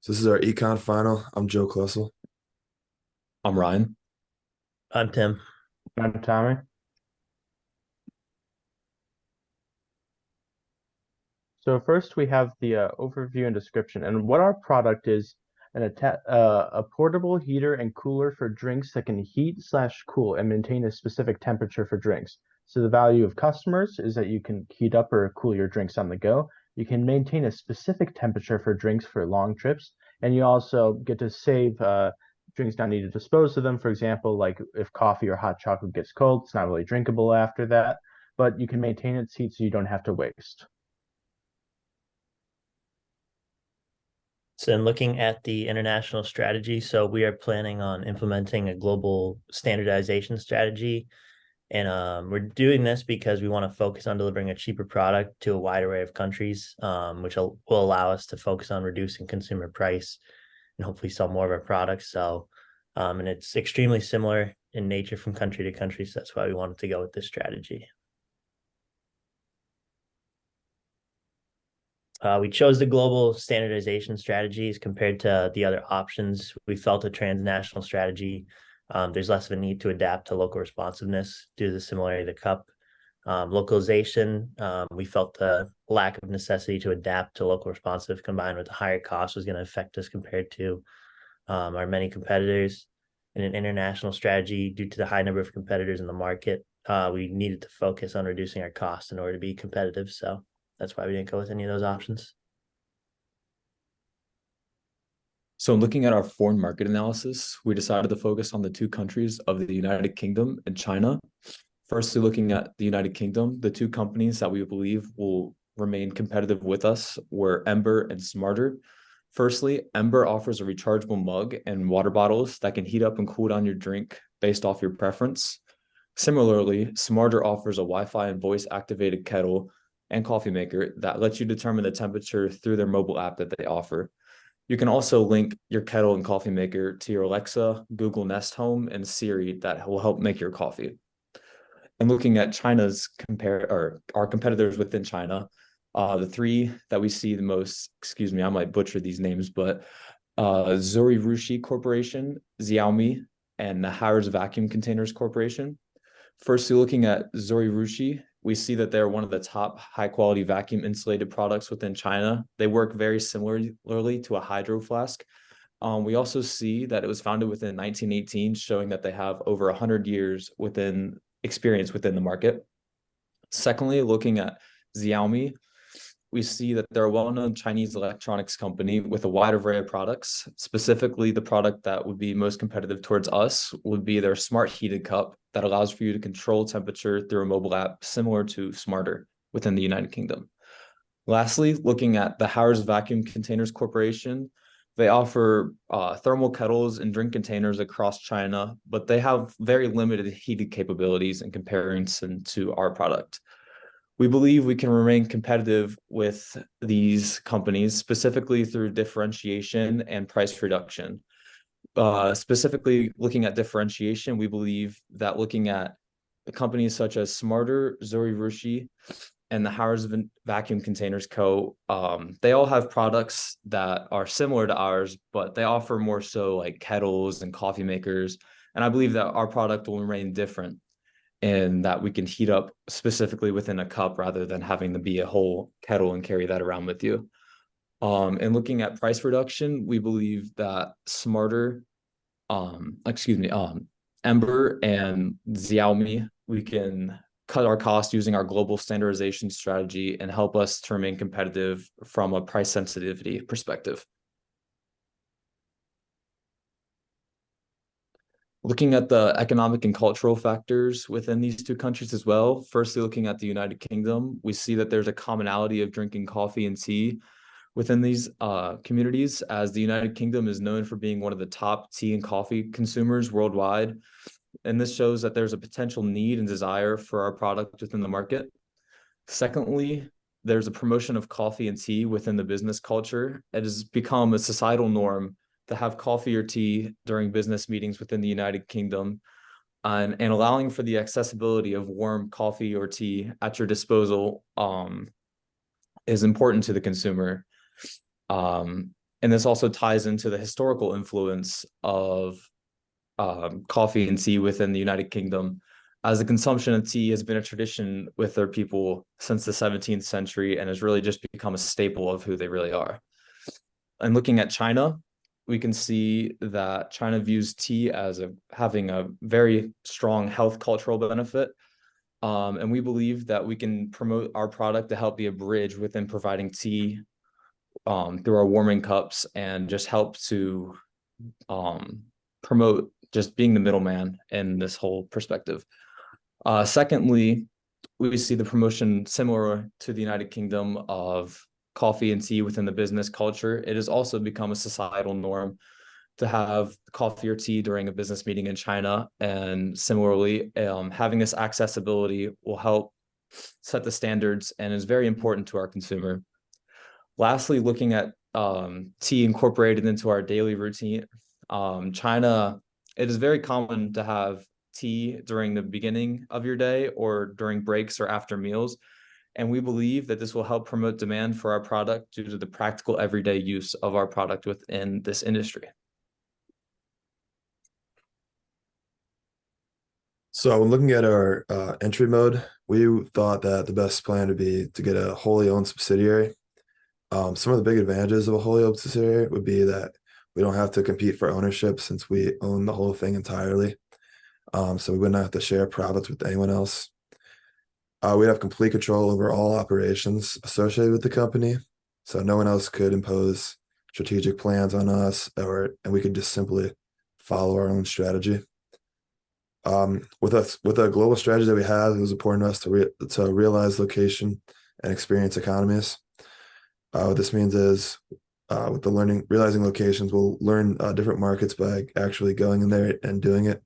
So this is our Econ final. I'm Joe Klessel. I'm Ryan. I'm Tim. I'm Tommy. So first we have the overview and description. And what our product is a portable heater and cooler for drinks that can heat/cool and maintain a specific temperature for drinks. So the value of customers is that you can heat up or cool your drinks on the go. You can maintain a specific temperature for drinks for long trips, and you also get to save drinks not need to dispose of them. For example, like if coffee or hot chocolate gets cold, it's not really drinkable after that, but you can maintain its heat so you don't have to waste. So in looking at the international strategy, so we are planning on implementing a global standardization strategy. And we're doing this because we want to focus on delivering a cheaper product to a wide array of countries, which will allow us to focus on reducing consumer price and hopefully sell more of our products. And it's extremely similar in nature from country to country. So that's why we wanted to go with this strategy. We chose the global standardization strategies compared to the other options. We felt a transnational strategy. There's less of a need to adapt to local responsiveness due to the similarity of the cup. Localization, we felt the lack of necessity to adapt to local responsive combined with the higher cost was going to affect us compared to our many competitors. In an international strategy, due to the high number of competitors in the market, we needed to focus on reducing our costs in order to be competitive. So that's why we didn't go with any of those options. So looking at our foreign market analysis, we decided to focus on the two countries of the United Kingdom and China. Firstly, looking at the United Kingdom, the two companies that we believe will remain competitive with us were Ember and Smarter. Firstly, Ember offers a rechargeable mug and water bottles that can heat up and cool down your drink based off your preference. Similarly, Smarter offers a Wi-Fi and voice-activated kettle and coffee maker that lets you determine the temperature through their mobile app that they offer. You can also link your kettle and coffee maker to your Alexa, Google Nest Home, and Siri that will help make your coffee. And looking at our competitors within China, the three that we see the most, excuse me, I might butcher these names, but Zori Rushi Corporation, Xiaomi, and the Howard's Vacuum Containers Corporation. Firstly, looking at Zori Rushi, we see that they're one of the top high-quality vacuum insulated products within China. They work very similarly to a hydro flask. We also see that it was founded within 1918, showing that they have over 100 years within experience within the market. Secondly, looking at Xiaomi, we see that they're a well-known Chinese electronics company with a wide array of products. Specifically, the product that would be most competitive towards us would be their smart heated cup that allows for you to control temperature through a mobile app similar to Smarter within the United Kingdom. Lastly, looking at the Howard's Vacuum Containers Corporation, they offer thermal kettles and drink containers across China, but they have very limited heated capabilities in comparison to our product. We believe we can remain competitive with these companies, specifically through differentiation and price reduction. Specifically looking at differentiation, we believe that looking at companies such as Smarter, Zori Rushi, and the Howard's Vacuum Containers Co., they all have products that are similar to ours, but they offer more so like kettles and coffee makers. And I believe that our product will remain different and that we can heat up specifically within a cup rather than having to be a whole kettle and carry that around with you. And looking at price reduction, we believe that Smarter, Ember and Xiaomi, we can cut our costs using our global standardization strategy and help us to remain competitive from a price sensitivity perspective. Looking at the economic and cultural factors within these two countries as well. Firstly, looking at the United Kingdom, we see that there's a commonality of drinking coffee and tea within these communities, as the United Kingdom is known for being one of the top tea and coffee consumers worldwide. And this shows that there's a potential need and desire for our product within the market. Secondly, there's a promotion of coffee and tea within the business culture. It has become a societal norm to have coffee or tea during business meetings within the United Kingdom, and allowing for the accessibility of warm coffee or tea at your disposal is important to the consumer. And this also ties into the historical influence of coffee and tea within the United Kingdom, as the consumption of tea has been a tradition with their people since the 17th century and has really just become a staple of who they really are. And looking at China, we can see that China views tea as having a very strong health cultural benefit. And we believe that we can promote our product to help be a bridge within providing tea through our warming cups and just help to promote just being the middleman in this whole perspective. Secondly, we see the promotion similar to the United Kingdom of coffee and tea within the business culture. It has also become a societal norm to have coffee or tea during a business meeting in China. And similarly, having this accessibility will help set the standards and is very important to our consumer. Lastly, looking at tea incorporated into our daily routine, China, it is very common to have tea during the beginning of your day or during breaks or after meals. And we believe that this will help promote demand for our product due to the practical everyday use of our product within this industry. So when looking at our entry mode, we thought that the best plan would be to get a wholly owned subsidiary. Some of the big advantages of a wholly owned subsidiary would be that we don't have to compete for ownership since we own the whole thing entirely. So we wouldn't have to share profits with anyone else. We'd have complete control over all operations associated with the company. So no one else could impose strategic plans on us, and we could just simply follow our own strategy. With a global strategy that we have, it was important to us to realize location and experience economies. What this means is, with the realizing locations, we'll learn different markets by actually going in there and doing it.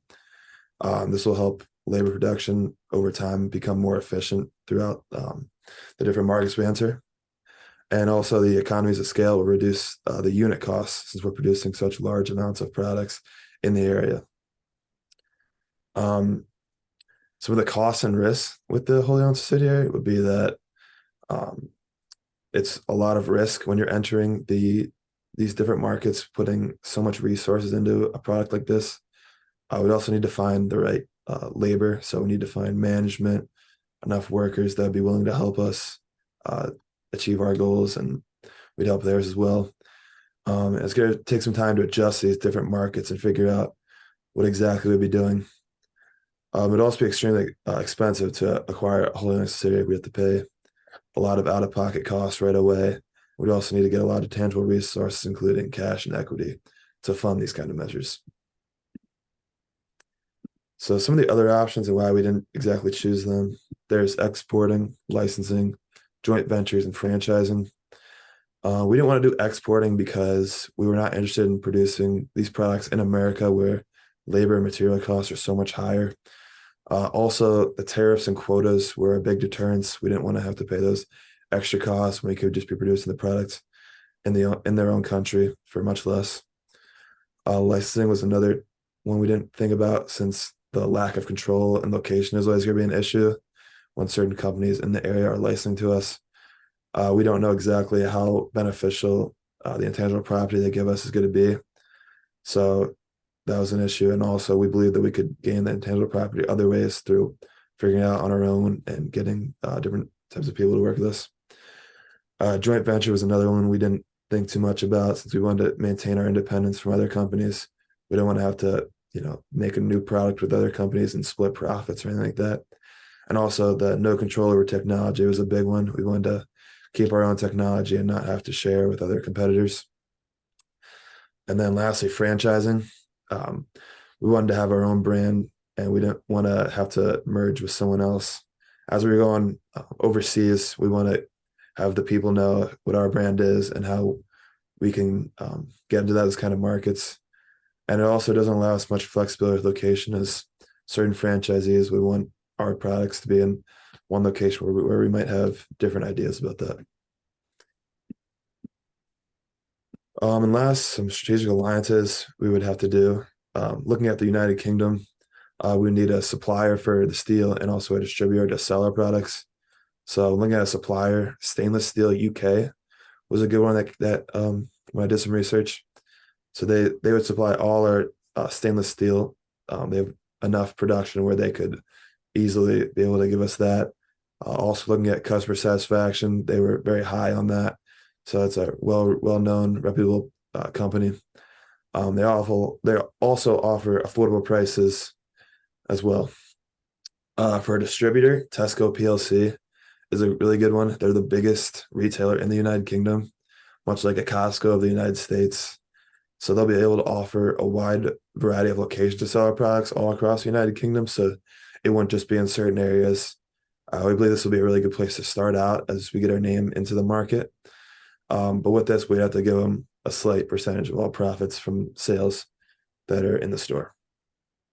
This will help labor production over time become more efficient throughout the different markets we enter. And also the economies of scale will reduce the unit costs since we're producing such large amounts of products in the area. Some of the costs and risks with the wholly owned subsidiary would be that it's a lot of risk when you're entering these different markets, putting so much resources into a product like this. We'd also need to find the right labor. So we need to find management, enough workers that would be willing to help us achieve our goals, and we'd help theirs as well. It's going to take some time to adjust these different markets and figure out what exactly we'd be doing. It'd also be extremely expensive to acquire a wholly owned subsidiary. We have to pay a lot of out-of-pocket costs right away. We'd also need to get a lot of tangible resources, including cash and equity, to fund these kind of measures. So some of the other options and why we didn't exactly choose them, there's exporting, licensing, joint ventures, and franchising. We didn't want to do exporting because we were not interested in producing these products in America where labor and material costs are so much higher. Also, the tariffs and quotas were a big deterrence. We didn't want to have to pay those extra costs when we could just be producing the products in their own country for much less. Licensing was another one we didn't think about since the lack of control and location is always going to be an issue when certain companies in the area are licensing to us. We don't know exactly how beneficial the intangible property they give us is going to be. So that was an issue. And also we believe that we could gain the intangible property other ways through figuring out on our own and getting different types of people to work with us. Joint venture was another one we didn't think too much about since we wanted to maintain our independence from other companies. We don't want to have to, make a new product with other companies and split profits or anything like that. And also the no control over technology was a big one. We wanted to keep our own technology and not have to share with other competitors. And then lastly, franchising. We wanted to have our own brand and we didn't want to have to merge with someone else. As we were going overseas, we want to have the people know what our brand is and how we can get into those kind of markets. And it also doesn't allow us much flexibility with location, as certain franchisees would want our products to be in one location where we might have different ideas about that. And last, some strategic alliances we would have to do. Looking at the United Kingdom, we need a supplier for the steel and also a distributor to sell our products. So looking at a supplier, Stainless Steel UK was a good one that when I did some research. So they would supply all our stainless steel. They have enough production where they could easily be able to give us that. Also looking at customer satisfaction, they were very high on that. So it's a well known, reputable company. They also offer affordable prices as well. For a distributor, Tesco PLC is a really good one. They're the biggest retailer in the United Kingdom, much like a Costco of the United States. So they'll be able to offer a wide variety of locations to sell our products all across the United Kingdom. So it won't just be in certain areas. We believe this will be a really good place to start out as we get our name into the market. But with this, we have to give them a slight percentage of all profits from sales that are in the store.